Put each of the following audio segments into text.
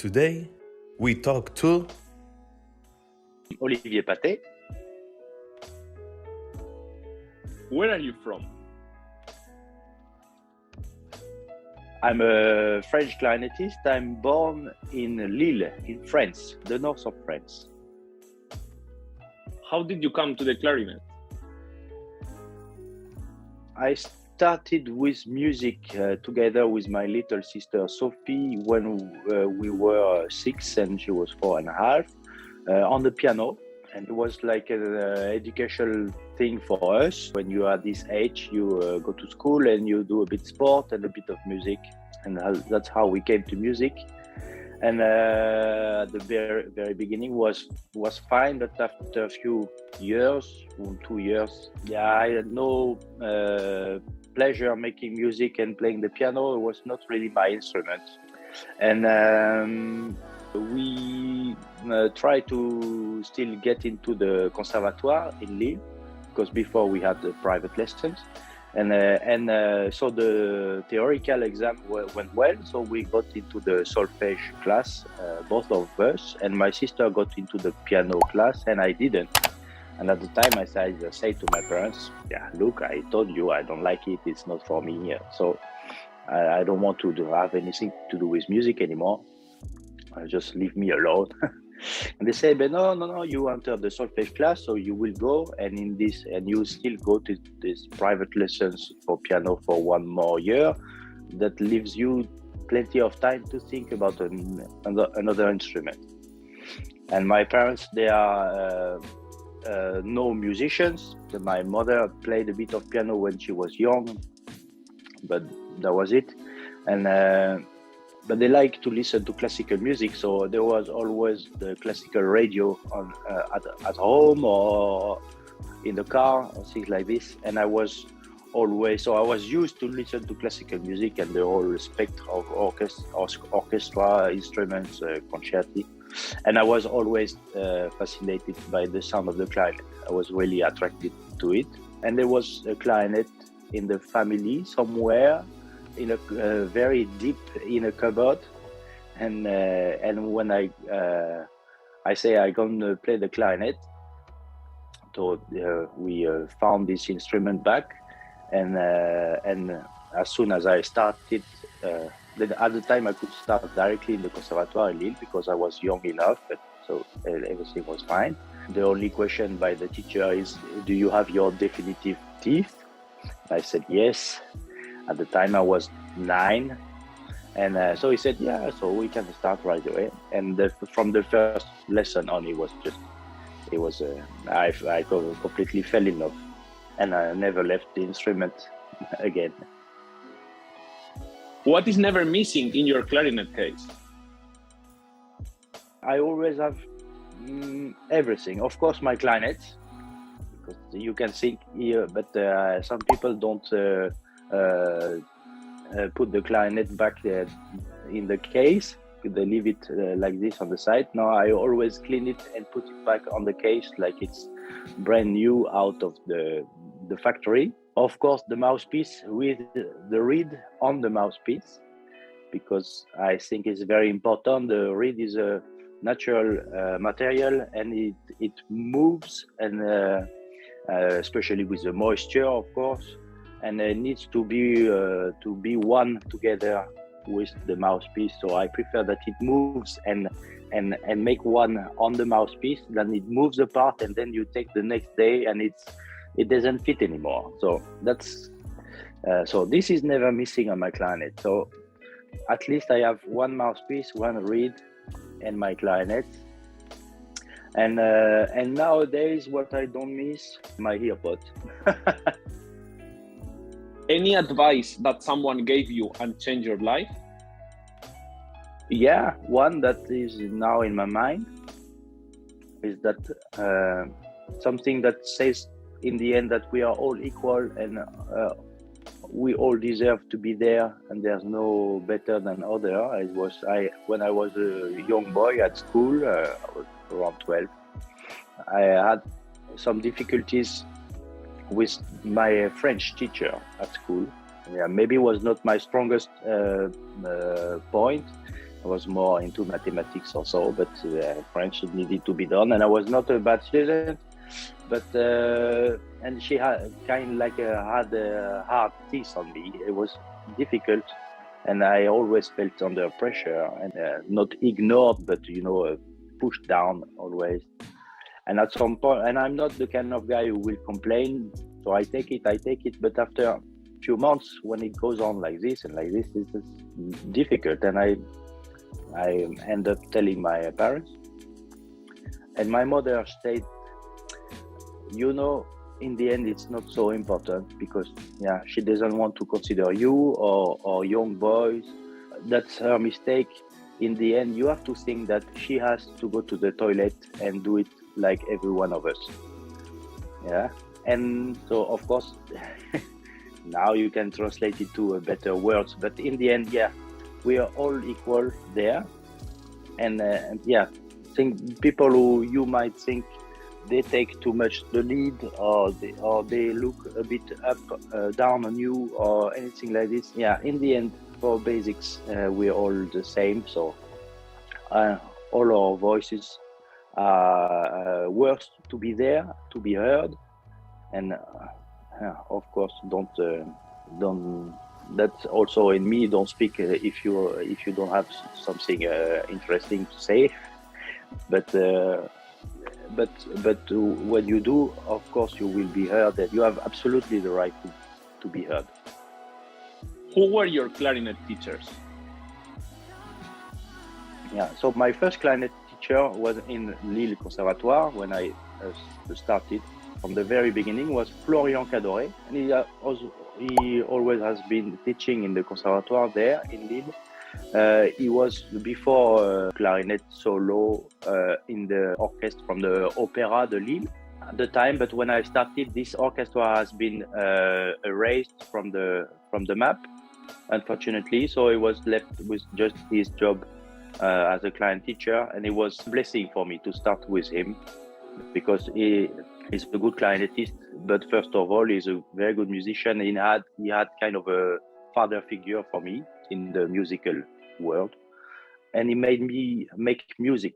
Today, we talk to Olivier Patey. Where are you from? I'm a French clarinetist. I'm born in Lille, in France, the north of France. How did you come to the clarinet? I started with music together with my little sister Sophie when we were 6 and she was 4.5 on the piano. And it was like an educational thing for us. When you are this age, you go to school and you do a bit sport and a bit of music. And that's how we came to music. And at the very beginning was fine, but after a few years, 2 years, I had no pleasure making music and playing the piano. It was not really my instrument. And we tried to still get into the conservatoire in Lille, because before we had the private lessons. And so the theoretical exam went well, so we got into the solfège class, both of us, and my sister got into the piano class and I didn't. And at the time I said to my parents, look, I told you I don't like it, it's not for me, so I don't want to have anything to do with music anymore, just leave me alone. And they say, but no, you enter the solfège class, so you will go and you still go to these private lessons for piano for 1 more year. That leaves you plenty of time to think about another instrument. And my parents, they are no musicians. My mother played a bit of piano when she was young, but that was it. And but they like to listen to classical music, so there was always the classical radio on at home or in the car or things like this. And I was used to listen to classical music and the whole spectrum of orchestra instruments, concerti. And I was always fascinated by the sound of the clarinet. I was really attracted to it. And there was a clarinet in the family somewhere, in a very deep in a cupboard, and when I say I gonna play the clarinet, so we found this instrument back, and as soon as I started, then at the time I could start directly in the conservatoire in Lille because I was young enough, so everything was fine. The only question by the teacher is, do you have your definitive teeth? I said yes. At the time I was 9, and so he said, so we can start right away. And from the first lesson on, I completely fell in love, and I never left the instrument again. What is never missing in your clarinet case? I always have everything. Of course, my clarinet, because you can think here, but some people don't put the clarinet back in the case. They leave it like this on the side. No, I always clean it and put it back on the case like it's brand new out of the factory. Of course, the mouthpiece with the reed on the mouthpiece, because I think it's very important. The reed is a natural material and it moves, and especially with the moisture, of course. And it needs to be one together with the mouthpiece. So I prefer that it moves and make one on the mouthpiece, then it moves apart, and then you take the next day and it doesn't fit anymore. So that's so this is never missing on my clarinet. So at least I have one mouthpiece, one reed, and my clarinet. And nowadays what I don't miss, my earpod. Any advice that someone gave you and changed your life? Yeah, one that is now in my mind is that something that says in the end that we are all equal and we all deserve to be there, and there's no better than other. When I was a young boy at school, I was around 12. I had some difficulties with my French teacher at school. Maybe it was not my strongest point, I was more into mathematics also, but French needed to be done, and I was not a bad student. But and she had kind of like had a hard teeth on me. It was difficult, and I always felt under pressure and not ignored, but pushed down always. And at some point, and I'm not the kind of guy who will complain, so I take it. But after a few months, when it goes on like this and like this, it's difficult, and I end up telling my parents, and my mother said, in the end, it's not so important because she doesn't want to consider you or young boys. That's her mistake. In the end, you have to think that she has to go to the toilet and do it like every one of us. Yeah. And so, of course, now you can translate it to better words. But in the end, we are all equal there. And think people who you might think they take too much the lead, or they look a bit down on you, or anything like this. Yeah, in the end, for basics, we're all the same. So all our voices are worth to be there, to be heard, and of course, don't. That's also in me. Don't speak if you don't have something interesting to say, but when you do, of course, you will be heard, and you have absolutely the right to be heard. Who were your clarinet teachers? Yeah, so my first clarinet teacher was in Lille Conservatoire when I started. From the very beginning was Florian Cadoré, and he always has been teaching in the Conservatoire there in Lille. He was before clarinet solo in the orchestra from the Opéra de Lille at the time. But when I started, this orchestra has been erased from the map, unfortunately. So he was left with just his job as a clarinet teacher, and it was a blessing for me to start with him because he's a good clarinetist. But first of all, he's a very good musician. He had kind of a father figure for me in the musical world, and he made me make music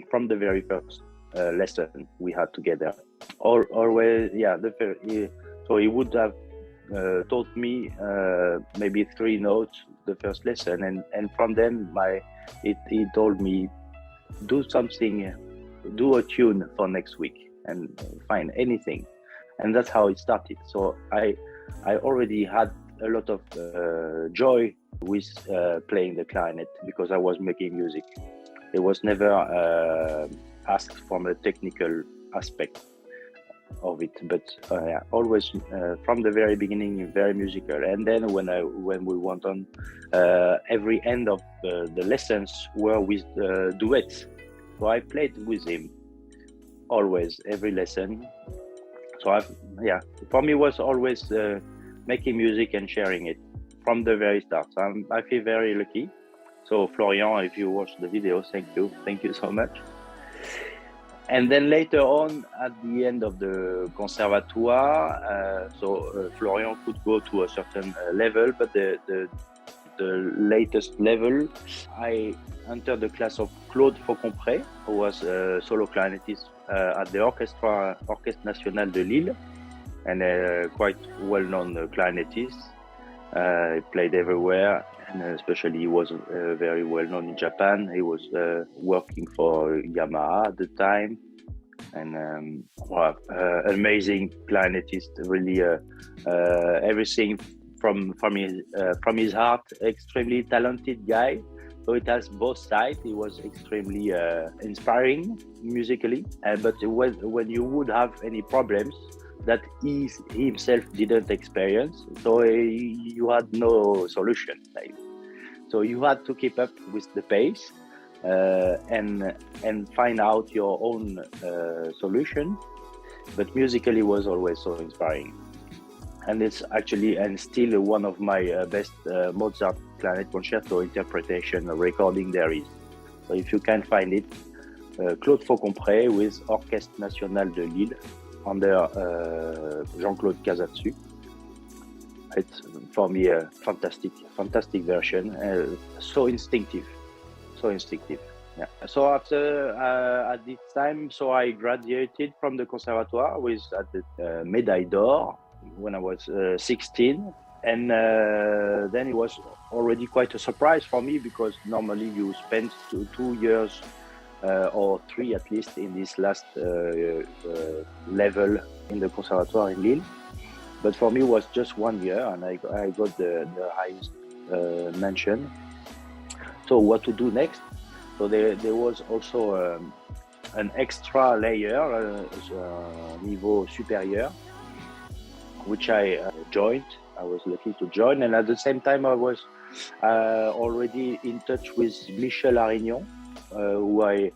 from the very first lesson we had together. Always, so he would have taught me maybe 3 notes the first lesson, and from them he told me, do something, do a tune for next week and find anything, and that's how it started. So I already had a lot of joy with playing the clarinet because I was making music. It was never asked from a technical aspect of it, but always from the very beginning very musical. And then when we went on, every end of the lessons were with duets. So I played with him always, every lesson. So for me it was always making music and sharing it from the very start. So I feel very lucky. So Florian, if you watch the video, thank you so much. And then later on, at the end of the conservatoire, Florian could go to a certain level, but the latest level, I entered the class of Claude Faucompré, who was a solo clarinetist at the Orchestre National de Lille, and a quite well-known clarinetist. He played everywhere, and especially he was very well-known in Japan. He was working for Yamaha at the time, and amazing clarinetist, really everything from his heart, extremely talented guy. So it has both sides. He was extremely inspiring musically, but when you would have any problems that he himself didn't experience, so you had no solution. So you had to keep up with the pace and find out your own solution. But musically was always so inspiring. And it's actually and still one of my best Mozart clarinet concerto interpretation recording there is. So if you can find it, Claude Faucompré with Orchestre National de Lille under Jean-Claude Casatsu. It's for me a fantastic version, so instinctive. so instinctive. Yeah. So after at this time, so I graduated from the conservatoire with at the médaille d'or when I was 16, and then it was already quite a surprise for me because normally you spend 2 years or 3 at least in this last level in the conservatoire in Lille. But for me, it was just 1 year, and I got the highest mention. So what to do next? So there was also an extra layer, niveau supérieur, which I joined. I was lucky to join, and at the same time, I was already in touch with Michel Arignon, who I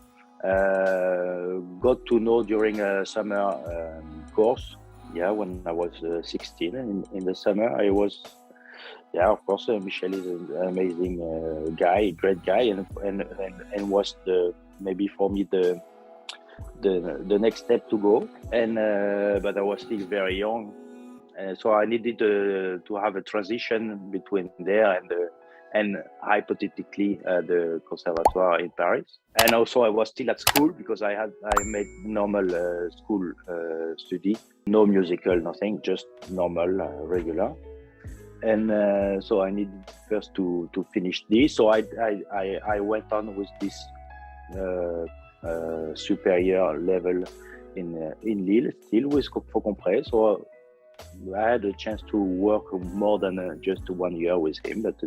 got to know during a summer course. Yeah, when I was 16 in the summer, I was. Yeah, of course, Michel is an amazing guy, great guy, and was maybe for me the next step to go. And but I was still very young, so I needed to have a transition between there and hypothetically the conservatoire in Paris. And also I was still at school because I made normal school study, no musical, nothing, just normal, regular. And so I needed first to finish this. So I went on with this superior level in Lille, still with Faucon-Pré. So I had a chance to work more than just 1 year with him, but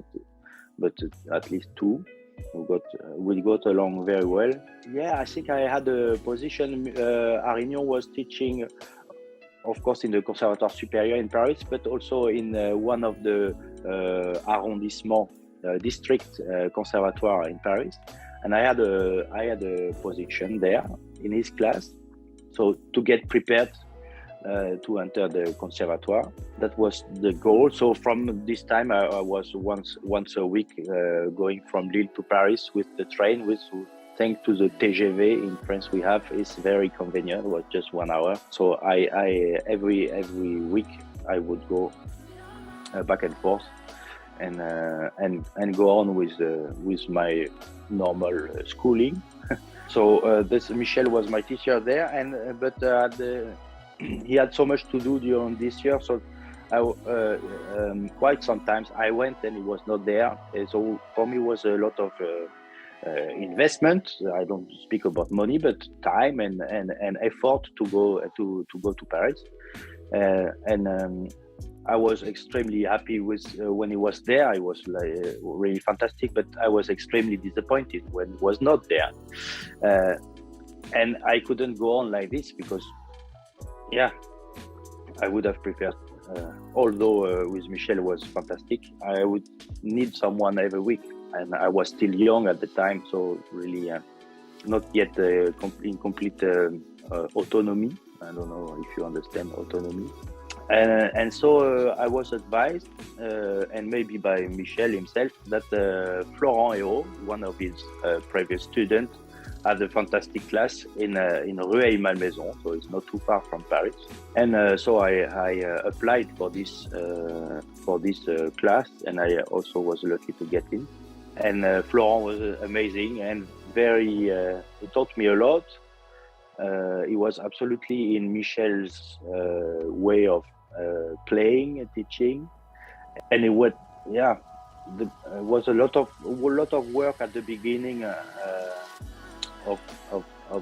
at least 2. We got along very well. Yeah, I think I had a position. Arignon was teaching, of course, in the Conservatoire Supérieur in Paris, but also in one of the arrondissement district conservatoire in Paris. And I had a position there in his class, so to get prepared to enter the conservatoire. That was the goal. So from this time, I was once a week going from Lille to Paris with the train, thanks to the TGV in France we have, is very convenient. It was just 1 hour. So I every week I would go back and forth and go on with my normal schooling. So this Michel was my teacher there, but he had so much to do during this year. So quite sometimes I went and he was not there. So for me it was a lot of investment. I don't speak about money, but time and effort to go to Paris. I was extremely happy with when he was there. It was like really fantastic, but I was extremely disappointed when he was not there. And I couldn't go on like this because, yeah, I would have preferred. Although with Michel it was fantastic, I would need someone every week. And I was still young at the time, so really not yet in complete autonomy. I don't know if you understand autonomy. And so I was advised, and maybe by Michel himself, that Florent Hérault, one of his previous students, had a fantastic class in Rueil-Malmaison, so it's not too far from Paris. And so I applied for this class, and I also was lucky to get in. And Florent was amazing and very. He taught me a lot. He was absolutely in Michel's way of playing and teaching, and it was was a lot of work at the beginning of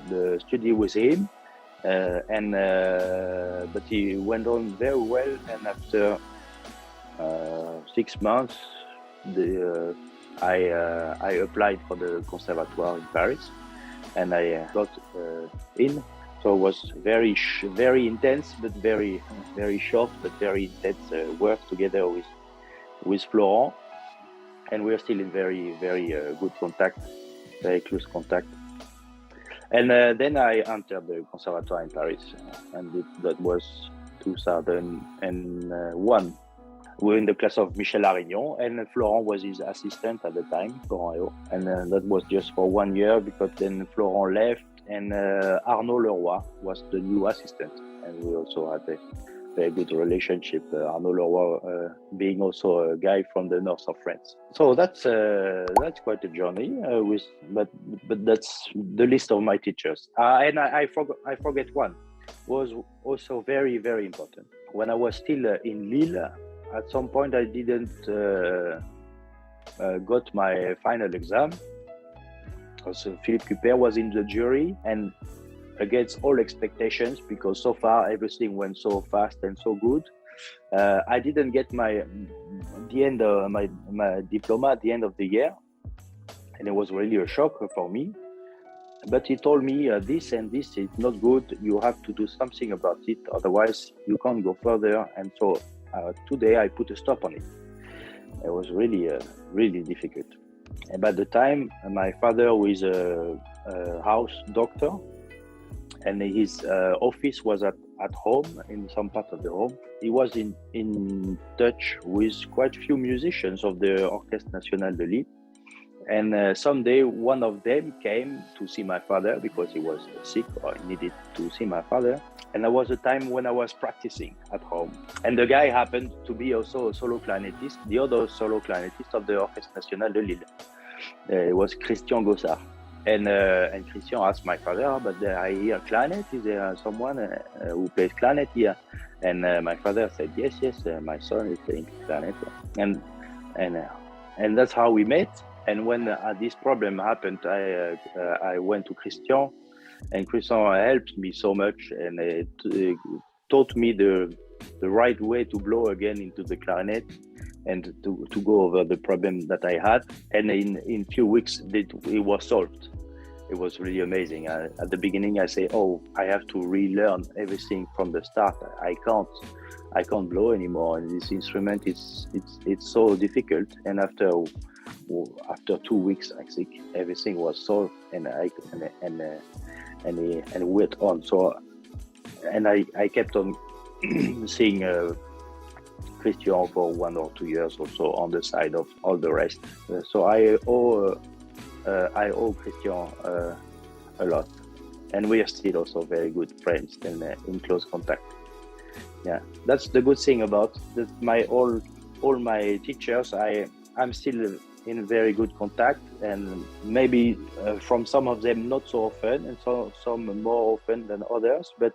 the study with him, but he went on very well. And after 6 months, I applied for the Conservatoire in Paris, and I got in. So it was very intense, but very short, but very intense work together with Florent, and we're still in very good contact, very close contact. And then I entered the Conservatoire in Paris, and that was 2001. We were in the class of Michel Arignon, and Florent was his assistant at the time, Florent Hérault. And that was just for 1 year, because then Florent left, and Arnaud Leroy was the new assistant. And we also had very good relationship. Arnaud Leroy being also a guy from the north of France. So that's quite a journey. But that's the list of my teachers. And I forget one was also very, very important. When I was still in Lille, at some point I didn't got my final exam. So Philippe Cuper was in the jury, and against all expectations, because so far everything went so fast and so good, I didn't get my diploma at the end of the year, and it was really a shock for me. But he told me this and this is not good. You have to do something about it, otherwise you can't go further. And so today I put a stop on it. It was really, really difficult. And by the time my father was a house doctor, and his office was at home, in some part of the home, he was in touch with quite a few musicians of the Orchestre National de Lille. And someday one of them came to see my father because he was sick or needed to see my father. And there was a time when I was practicing at home. And the guy happened to be also a solo clarinetist, the other solo clarinetist of the Orchestre National de Lille. It was Christian Gossard. And Christian asked my father, but I hear clarinet, is there someone who plays clarinet here? And my father said, yes, my son is playing clarinet. And that's how we met. And when this problem happened, I went to Christian, and Christian helped me so much, and taught me the right way to blow again into the clarinet, and to go over the problem that I had. And in few weeks, it was solved. It was really amazing. At the beginning, I say, I have to relearn everything from the start. I can't blow anymore, and this instrument it's so difficult. And after 2 weeks, I think everything was solved, and we went on. So, and I kept on seeing Christian for 1 or 2 years also on the side of all the rest. So I owe Christian a lot, and we are still also very good friends and in close contact. Yeah, that's the good thing about that. All my teachers, I'm still in very good contact, and maybe from some of them not so often, and some more often than others. But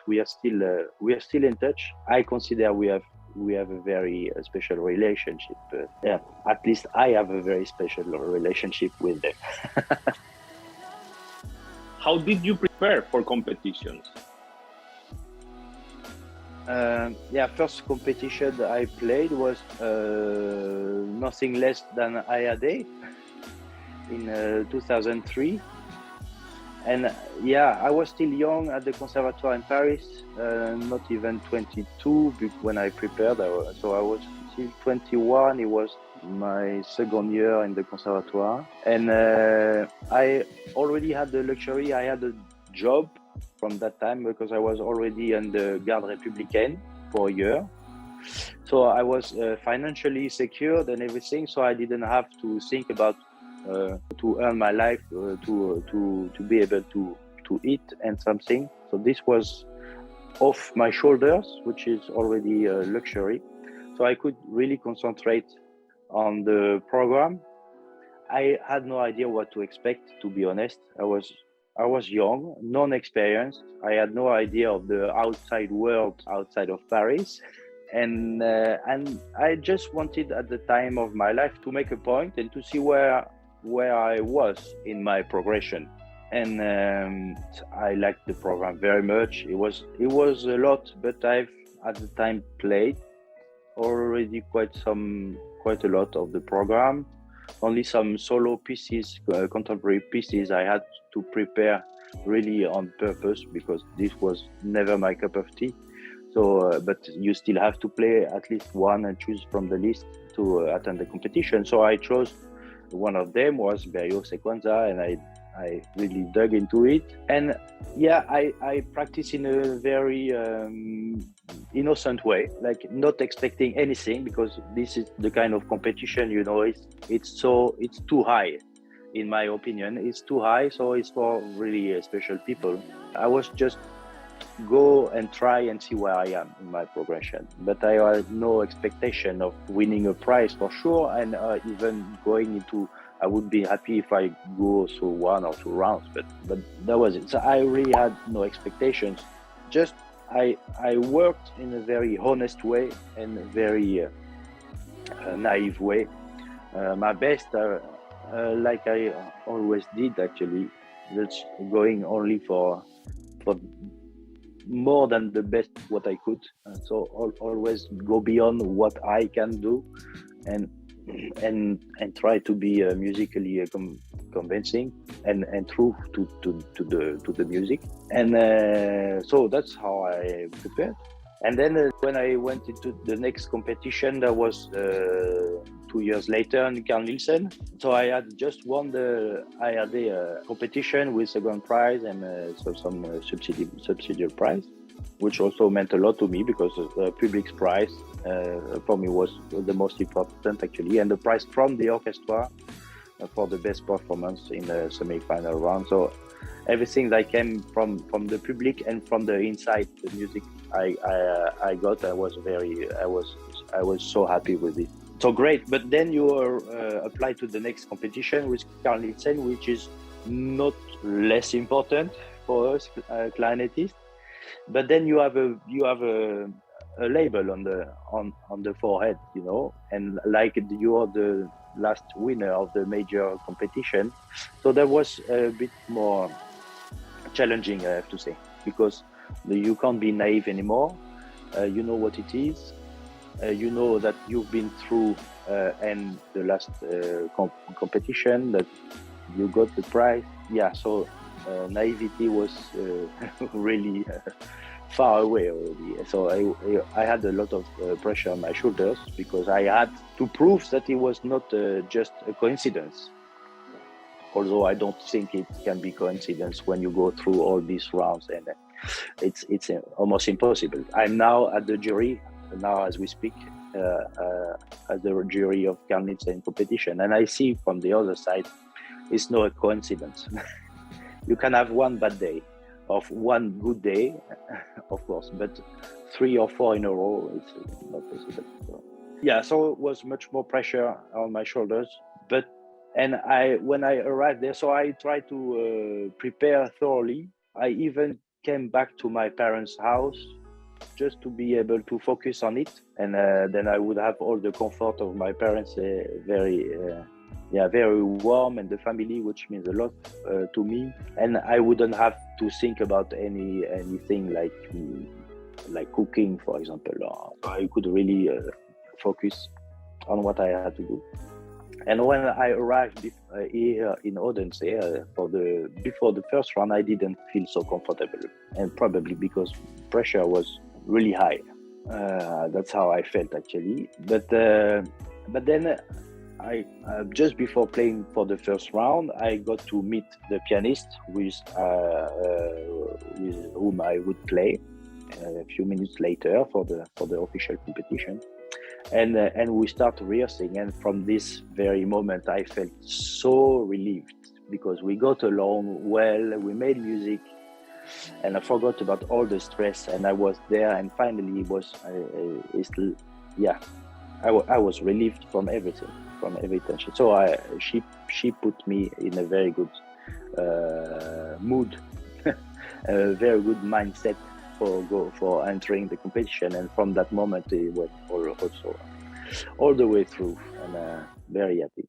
we are still in touch. I consider we have a very special relationship. Yeah, at least I have a very special relationship with them. How did you prepare for competitions? First competition I played was nothing less than IAD in 2003. And I was still young at the Conservatoire in Paris, not even 22 when I prepared. So I was still 21. It was my second year in the Conservatoire. And I already had the luxury. I had a job from that time because I was already in the Garde Républicaine for a year. So I was financially secured and everything. So I didn't have to think about to earn my life, to be able to eat and something. So this was off my shoulders, which is already a luxury. So I could really concentrate on the program. I had no idea what to expect, to be honest. I was young, non-experienced. I had no idea of the outside world outside of Paris. And I just wanted at the time of my life to make a point and to see where I was in my progression. And I liked the program very much. It was a lot, but I've at the time played already quite a lot of the program. Only some solo pieces, contemporary pieces I had to prepare really on purpose because this was never my cup of tea. So, but you still have to play at least one and choose from the list to attend the competition. So I chose one of them was Berio Sequenza, and I really dug into it. And I practice in a very innocent way, like not expecting anything, because this is the kind of competition, it's too high. In my opinion, it's too high, so it's for really special people. I was just go and try and see where I am in my progression. But I had no expectation of winning a prize for sure, and even going into. I would be happy if I go through 1 or 2 rounds, but that was it. So I really had no expectations. Just I worked in a very honest way and a very naive way. My best, like I always did actually, that's going only for more than the best what I could. So always go beyond what I can do, and try to be musically convincing and true to the music. And so that's how I prepared. And then when I went into the next competition, that was 2 years later in Carl-Nielsen. So I had just won a competition with a grand prize and so some subsidiary prize, which also meant a lot to me because the public's prize for me was the most important actually, and the prize from the orchestra for the best performance in the semi-final round. So everything that came from the public and from the inside the music I got, I was so happy with it. So great. But then you apply to the next competition with Clarinetist, which is not less important for us clarinetists. But then you have a label on the forehead, you know, and like you are the last winner of the major competition. So that was a bit more challenging, I have to say, because you can't be naive anymore. You know what it is. You know that you've been through and the last competition that you got the prize. Yeah, so naivety was really far away already. So I had a lot of pressure on my shoulders because I had to prove that it was not just a coincidence. Although I don't think it can be coincidence when you go through all these rounds, and it's almost impossible. I'm now at the jury, now as we speak, at the jury of Clarinet competition, and I see from the other side, it's no coincidence. You can have one bad day, of one good day, of course, but 3 or 4 in a row, it's not possible. So, yeah, so it was much more pressure on my shoulders, but. And when I arrived there, so I tried to prepare thoroughly. I even came back to my parents' house just to be able to focus on it. And then I would have all the comfort of my parents, very warm, and the family, which means a lot to me. And I wouldn't have to think about anything like cooking, for example. I could really focus on what I had to do. And when I arrived here in Odense before the first round, I didn't feel so comfortable, and probably because pressure was really high. That's how I felt actually. But then I just before playing for the first round, I got to meet the pianist with whom I would play a few minutes later for the official competition. And we start rehearsing, and from this very moment I felt so relieved because we got along well, we made music, and I forgot about all the stress, and I was there, and finally I was relieved from everything, from every tension. So she put me in a very good mood, a very good mindset for entering the competition, and from that moment it went also all the way through, and very happy.